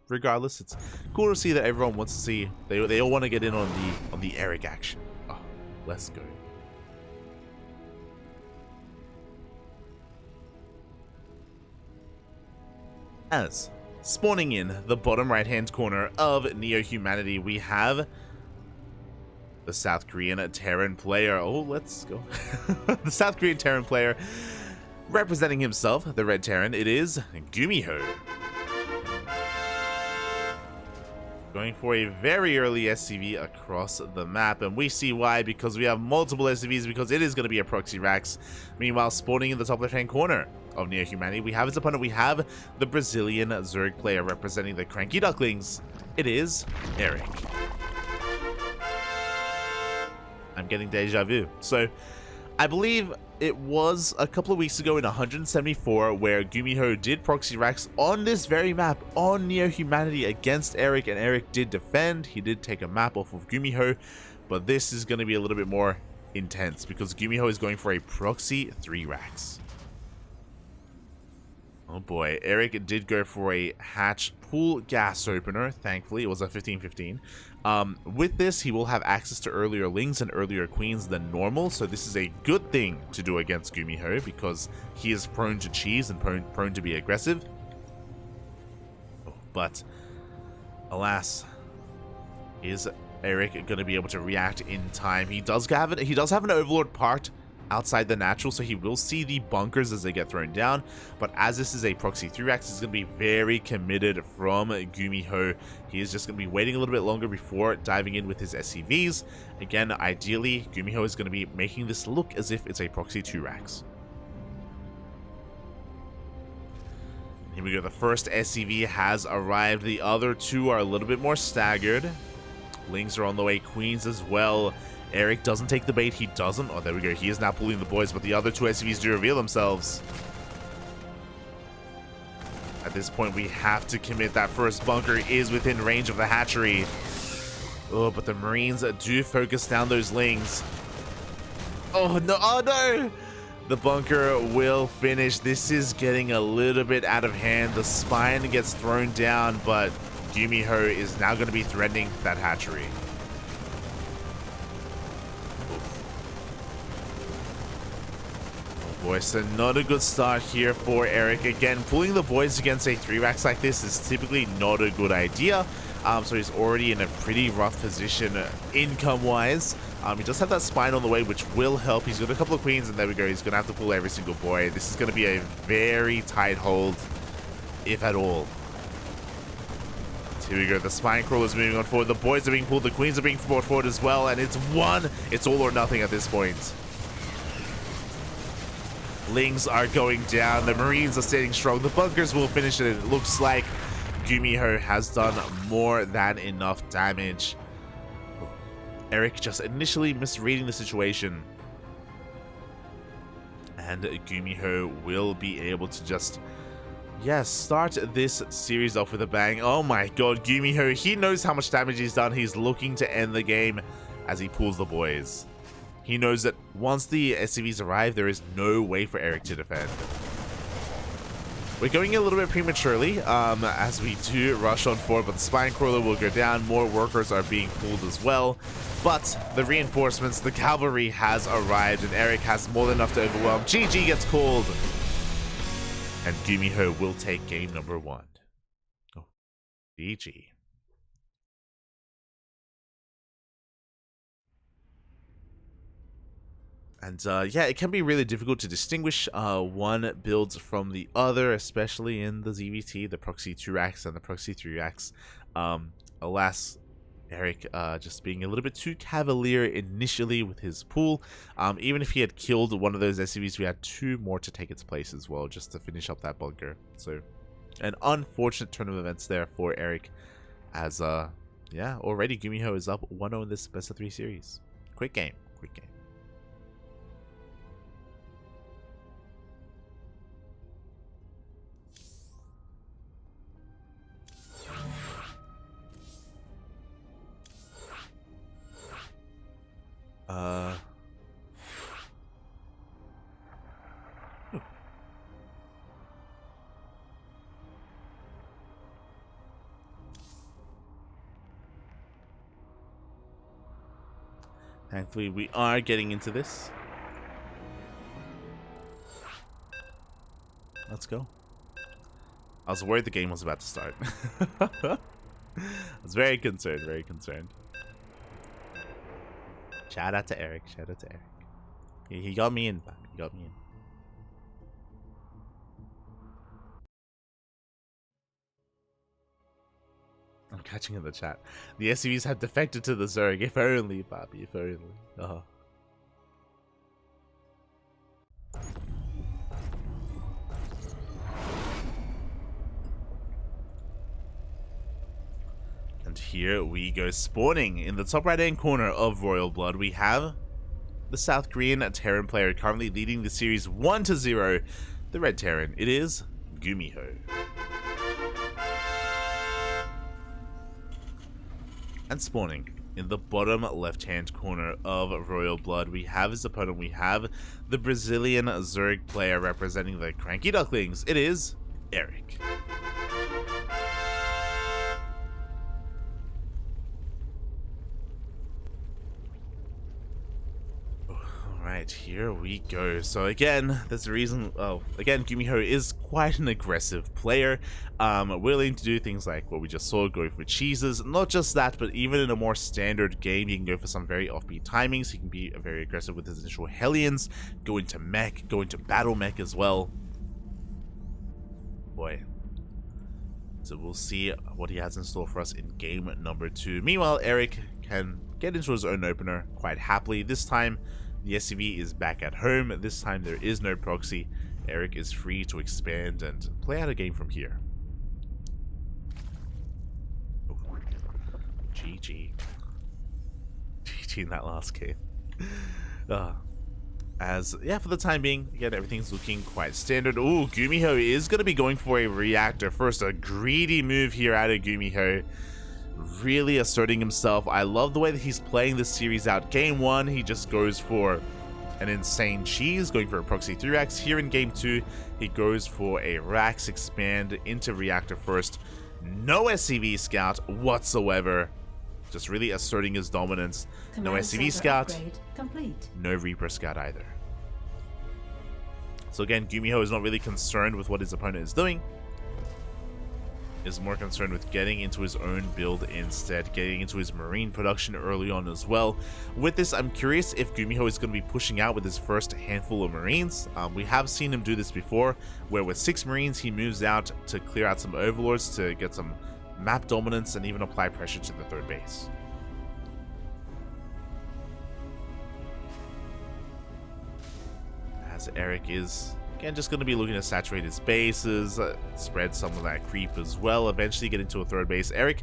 regardless, it's cool to see that everyone wants to see. They all want to get in on the Erik action. Oh, let's go. As spawning in the bottom right hand corner of Neo Humanity, we have the South Korean Terran player. Oh, let's go. The South Korean Terran player representing himself, the Red Terran. It is GuMiho. Going for a very early SCV across the map, and we see why, because we have multiple SCVs, because it is going to be a proxy Rax. Meanwhile, spawning in the top left hand corner of Neo Humanity, we have his opponent. We have the Brazilian Zurich player representing the CranKy Ducklings. It is Erik. I'm getting deja vu. So I believe it was a couple of weeks ago in 174 where GuMiho did proxy Rax on this very map on Neo Humanity against Erik, and Erik did defend. He did take a map off of GuMiho, but this is going to be a little bit more intense because GuMiho is going for a proxy 3 Rax. Oh boy, Erik did go for a hatch pool gas opener. Thankfully, it was a 15-15. With this, he will have access to earlier lings and earlier queens than normal, so this is a good thing to do against GuMiho because he is prone to cheese and prone to be aggressive. Oh, but, alas, is Erik going to be able to react in time? He does have an Overlord parked outside the natural, so he will see the bunkers as they get thrown down, but as this is a proxy 3-Rax, he's going to be very committed from GuMiho. He is just going to be waiting a little bit longer before diving in with his SCVs. Again, ideally, GuMiho is going to be making this look as if it's a proxy 2-Rax. Here we go, the first SCV has arrived, the other two are a little bit more staggered. Lings are on the way, queens as well. Erik doesn't take the bait, he doesn't. Oh, there we go, he is now pulling the boys, but the other two SCVs do reveal themselves. At this point, we have to commit. That first bunker is within range of the hatchery. Oh, but the Marines do focus down those lings. Oh, no. Oh, no. The bunker will finish. This is getting a little bit out of hand. The spine gets thrown down, but GuMiho is now going to be threatening that hatchery. Boy, so not a good start here for Erik. Again, pulling the boys against a 3-Rax like this is typically not a good idea. So he's already in a pretty rough position income-wise. He does have that spine on the way, which will help. He's got a couple of queens, and there we go. He's going to have to pull every single boy. This is going to be a very tight hold, if at all. So here we go. The spine crawler is moving on forward. The boys are being pulled. The queens are being brought forward as well, and it's all or nothing at this point. Lings are going down. The Marines are standing strong. The bunkers will finish it. It looks like GuMiho has done more than enough damage. Erik just initially misreading the situation. And GuMiho will be able to just, start this series off with a bang. Oh my god, GuMiho, he knows how much damage he's done. He's looking to end the game as he pulls the boys. He knows that once the SCVs arrive, there is no way for Erik to defend. We're going a little bit prematurely as we do rush on forward, but the spine crawler will go down. More workers are being pulled as well. But the reinforcements, the cavalry has arrived, and Erik has more than enough to overwhelm. GG gets called. And GuMiho will take game number 1. Oh, GG. And it can be really difficult to distinguish one builds from the other, especially in the ZVT, the proxy 2-Rax and the proxy 3-Rax. Alas, Erik just being a little bit too cavalier initially with his pool. Even if he had killed one of those SCVs, we had 2 more to take its place as well, just to finish up that bunker. So, an unfortunate turn of events there for Erik, as already GuMiho is up 1-0 in this best of 3 series. Quick game. Thankfully, we are getting into this. Let's go. I was worried the game was about to start. I was very concerned, very concerned. Shout out to Erik, shout out to Erik. He got me in, he got me in. I'm catching in the chat. The SCVs have defected to the Zerg. If only, Bobby, if only. Oh. And here we go, spawning in the top right hand corner of Royal Blood. We have the South Korean Terran player currently leading the series 1-0. The Red Terran. It is GuMiho. And spawning in the bottom left-hand corner of Royal Blood, we have his opponent. We have the Brazilian Zerg player representing the CranKy Ducklings. It is Erik. Alright, here we go. So again, there's a reason, again, GuMiho is quite an aggressive player, willing to do things like what we just saw, go for cheeses. Not just that, but even in a more standard game, he can go for some very offbeat timings. He can be very aggressive with his initial Hellions, go into mech, go into battle mech as well. Boy. So we'll see what he has in store for us in game number 2. Meanwhile, Erik can get into his own opener quite happily. This time, the SCV is back at home. This time there is no proxy. Erik is free to expand and play out a game from here. Ooh. GG. GG in that last game. Yeah, for the time being, again, everything's looking quite standard. Ooh, GuMiho is going to be going for a reactor first. A greedy move here out of GuMiho. Really asserting himself. I love the way that he's playing this series out. Game 1, he just goes for an insane cheese, going for a proxy 3-Rax. Here in game 2, he goes for a Rax expand into reactor first. No SCV scout whatsoever. Just really asserting his dominance. No SCV scout, no Reaper scout either. So again, GuMiho is not really concerned with what his opponent is doing. Is more concerned with getting into his own build instead, getting into his marine production early on as well. With this, I'm curious if GuMiho is going to be pushing out with his first handful of marines. We have seen him do this before, where with 6 marines he moves out to clear out some overlords to get some map dominance and even apply pressure to the third base. As Erik is again just going to be looking to saturate his bases, spread some of that creep as well, eventually get into a third base. Erik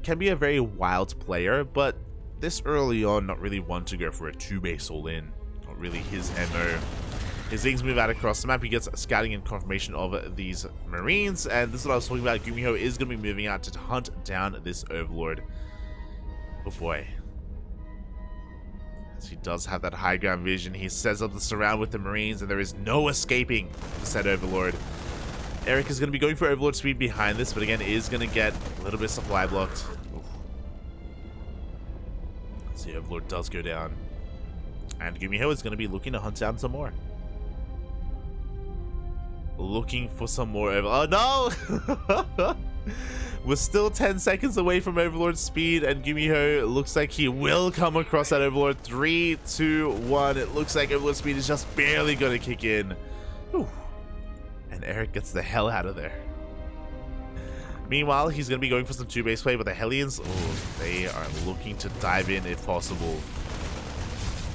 can be a very wild player, but this early on, not really one to go for a 2-base all-in. Not really his MO. His things move out across the map. He gets scouting and confirmation of these marines, and this is what I was talking about. GuMiho is going to be moving out to hunt down this overlord. Oh boy. As he does have that high ground vision, he sets up the surround with the marines, and there is no escaping the said overlord. Erik is going to be going for overlord speed behind this, but again is going to get a little bit supply blocked. Oof. So the overlord does go down, and GuMiho is going to be looking to hunt down some more. Looking for some more overlord. Oh no! We're still 10 seconds away from overlord speed, and GuMiho looks like he will come across that overlord. 3, 2, 1. It looks like overlord speed is just barely going to kick in. Whew. And Erik gets the hell out of there. Meanwhile, he's going to be going for some 2-base play, but the Hellions, oh, they are looking to dive in if possible.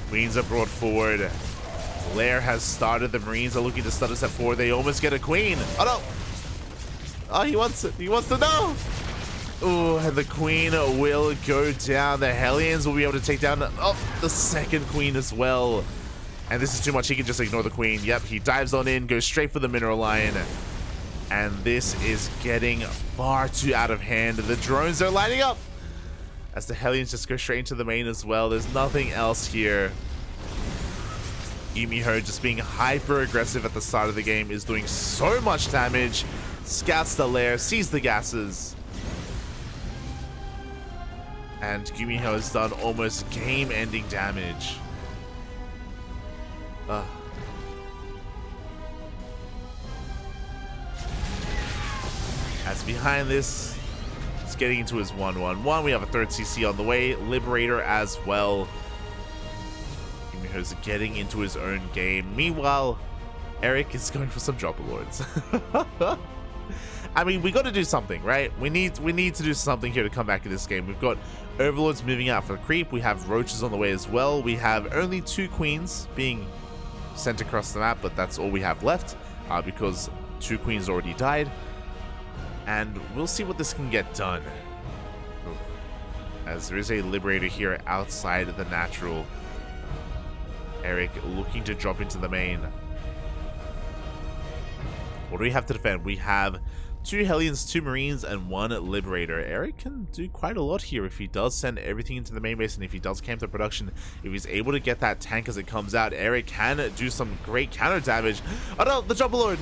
Queens are brought forward. Lair has started. The Marines are looking to start us at 4. They almost get a queen. Oh no! Oh, he wants it. He wants to know. Oh, and the queen will go down. The Hellions will be able to take down the second queen as well. And this is too much. He can just ignore the queen. Yep, he dives on in, goes straight for the mineral line. And this is getting far too out of hand. The drones are lining up as the Hellions just go straight into the main as well. There's nothing else here. GuMiho just being hyper aggressive at the start of the game is doing so much damage. Scouts the lair, sees the gases. And GuMiho has done almost game-ending damage. As behind this, it's getting into his 1-1-1. We have a third CC on the way. Liberator as well. GuMiho's getting into his own game. Meanwhile, Erik is going for some Dropper Lords. I mean, we got to do something, right? We need to do something here to come back in this game. We've got Overlords moving out for creep. We have Roaches on the way as well. We have only 2 Queens being sent across the map, but that's all we have left because 2 Queens already died. And we'll see what this can get done. As there is a Liberator here outside of the natural. Erik looking to drop into the main. What do we have to defend? We have 2 Hellions, 2 Marines, and 1 Liberator. Erik can do quite a lot here if he does send everything into the main base, and if he does camp the production. If he's able to get that tank as it comes out, Erik can do some great counter damage. Oh no, the Jump Lord!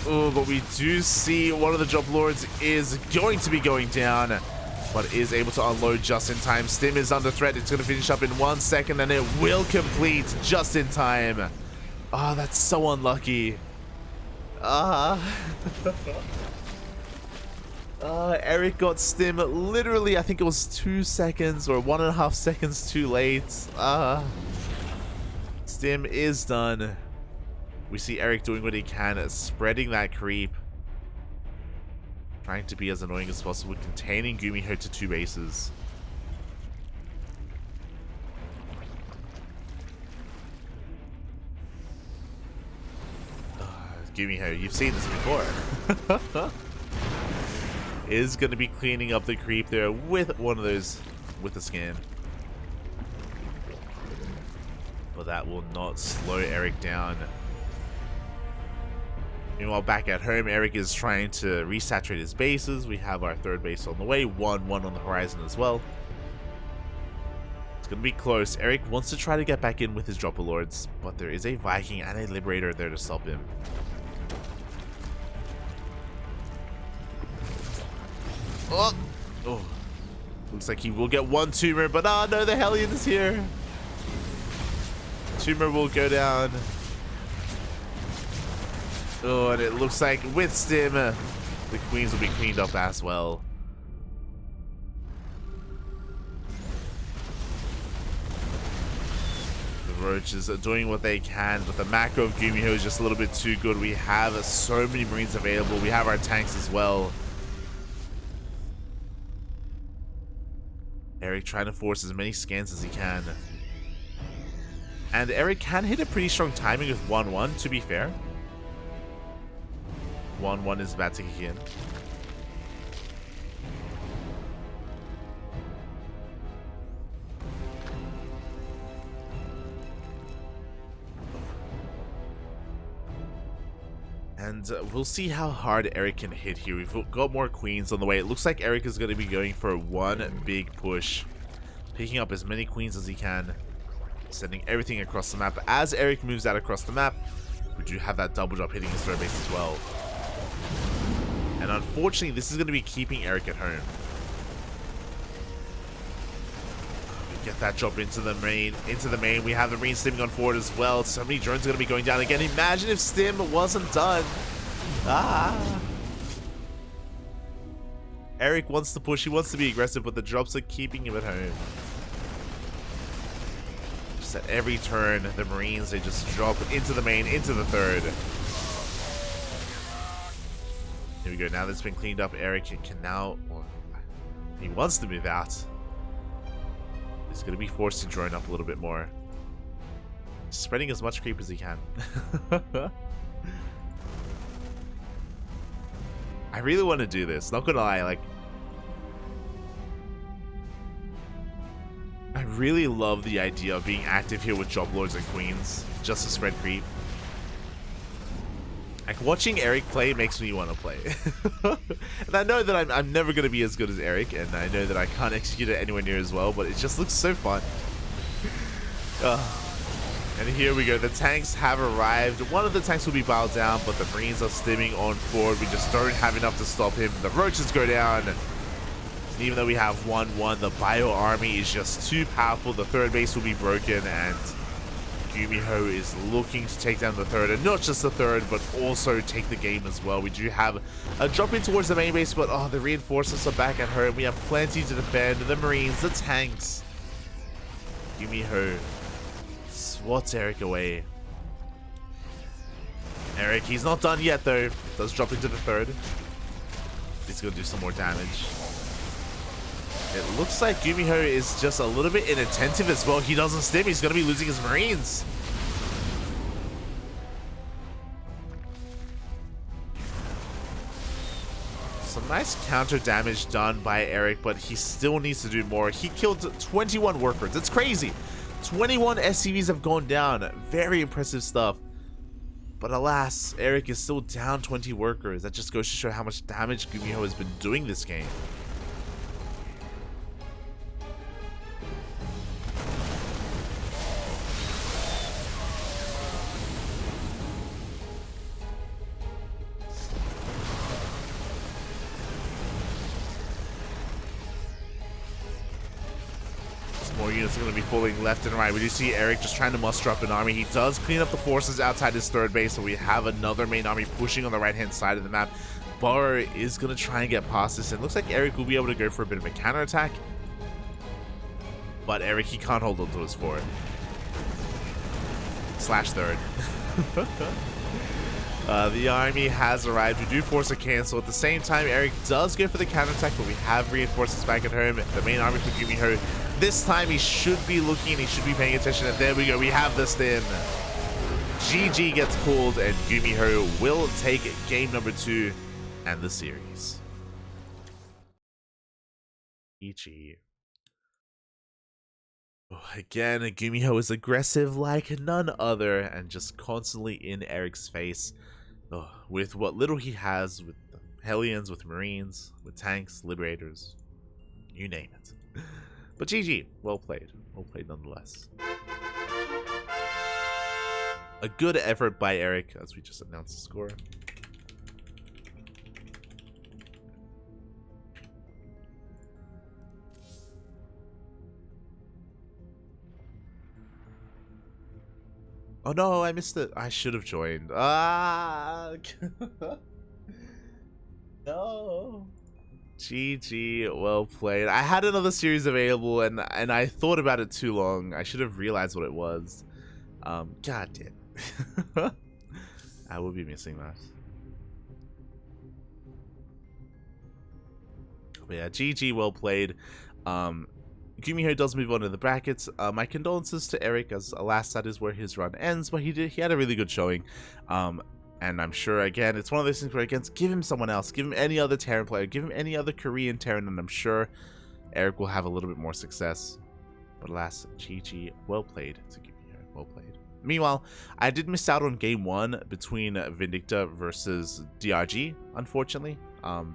Oh, but we do see one of the Jump Lords is going to be going down, but is able to unload just in time. Stim is under threat. It's going to finish up in 1 second, and it will complete just in time. Oh, that's so unlucky. Erik got Stim literally, I think it was 2 seconds or 1.5 seconds too late. Stim is done. We see Erik doing what he can, spreading that creep. Trying to be as annoying as possible, containing GuMiho to 2 bases. GuMiho, you've seen this before. Is going to be cleaning up the creep there with one of those, with the scan. But that will not slow Erik down. Meanwhile, back at home, Erik is trying to resaturate his bases. We have our 3rd base on the way, 1-1 on the horizon as well. It's going to be close. Erik wants to try to get back in with his Dropper Lords, but there is a Viking and a Liberator there to stop him. Oh, looks like he will get 1 Tumor, but oh no, the Hellion is here. Tumor will go down. Oh, and it looks like with Stim, the Queens will be cleaned up as well. The Roaches are doing what they can, but the macro of GuMiho is just a little bit too good. We have so many Marines available. We have our tanks as well. Erik trying to force as many scans as he can. And Erik can hit a pretty strong timing with 1-1, to be fair. 1-1 is about to kick in. And we'll see how hard Erik can hit here. We've got more Queens on the way. It looks like Erik is going to be going for 1 big push. Picking up as many Queens as he can. Sending everything across the map. As Erik moves out across the map, we do have that double drop hitting his 3rd base as well. And unfortunately, this is going to be keeping Erik at home. We get that drop into the main. We have the Marine stimming on forward as well. So many drones are going to be going down again. Imagine if Stim wasn't done. Erik wants to push. He wants to be aggressive, but the drops are keeping him at home. Just at every turn, the Marines, they just drop into the main, into the 3rd. Here we go. Now that's been cleaned up, Erik can now... Well, he wants to move out. He's going to be forced to drone up a little bit more. Spreading as much creep as he can. I really want to do this. Not going to lie, like... I really love the idea of being active here with Job Lords and Queens. Just to spread creep. Like, watching Erik play makes me want to play. And I know that I'm never going to be as good as Erik, and I know that I can't execute it anywhere near as well, but it just looks so fun. And here we go. The tanks have arrived. One of the tanks will be bowed down, but the Marines are stimming on forward. We just don't have enough to stop him. The Roaches go down. Even though we have 1-1, the Bio Army is just too powerful. The third base will be broken, and GuMiho is looking to take down the third, and not just the third, but also take the game as well. We do have a drop in towards the main base, but oh, the reinforcements are back at home. We have plenty to defend. The Marines, the tanks. GuMiho swats Erik away. Erik, he's not done yet though. Does drop into the third. He's gonna do some more damage. It looks like GuMiho is just a little bit inattentive as well. He doesn't stim. He's going to be losing his Marines. Some nice counter damage done by Erik, but he still needs to do more. He killed 21 workers. It's crazy. 21 SCVs have gone down. Very impressive stuff. But alas, Erik is still down 20 workers. That just goes to show how much damage GuMiho has been doing this game. More units are going to be falling left and right. We do see Erik just trying to muster up an army. He does clean up the forces outside his third base, so we have another main army pushing on the right-hand side of the map. Burrow is going to try and get past this, and it looks like Erik will be able to go for a bit of a counterattack. But Erik, he can't hold on to his forward. Slash third. The army has arrived. We do force a cancel. At the same time, Erik does go for the counterattack, but we have reinforcements back at home. The main army for GuMiho. This time he should be looking, he should be paying attention, and there we go. We have this then. GG gets pulled, and GuMiho will take game number 2 and the series. GG. Again, GuMiho is aggressive like none other, and just constantly in Erik's face. With what little he has, with Hellions, with Marines, with tanks, Liberators, you name it. But GG, well played nonetheless. A good effort by Erik, as we just announced the score. Oh no, I missed it. I should have joined. Ah, no. GG, well played. I had another series available, and I thought about it too long. I should have realized what it was. God damn. I will be missing that. But yeah, GG, well played. GuMiho does move on to the brackets. My condolences to Erik, as alas that is where his run ends, but he had a really good showing. And I'm sure, again, it's one of those things where, again, give him someone else. Give him any other Terran player. Give him any other Korean Terran, and I'm sure Erik will have a little bit more success. But alas, GG, well played to GuMiho. Well played. Meanwhile, I did miss out on game 1 between Vindicta versus DRG, unfortunately.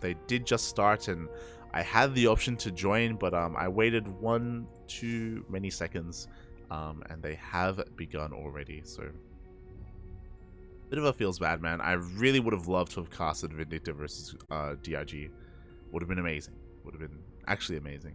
They did just start, and I had the option to join, but I waited one too many seconds, and they have begun already, so... Bit of a feels bad, man. I really would have loved to have casted Vindicta versus DRG. Would have been amazing. Would have been actually amazing.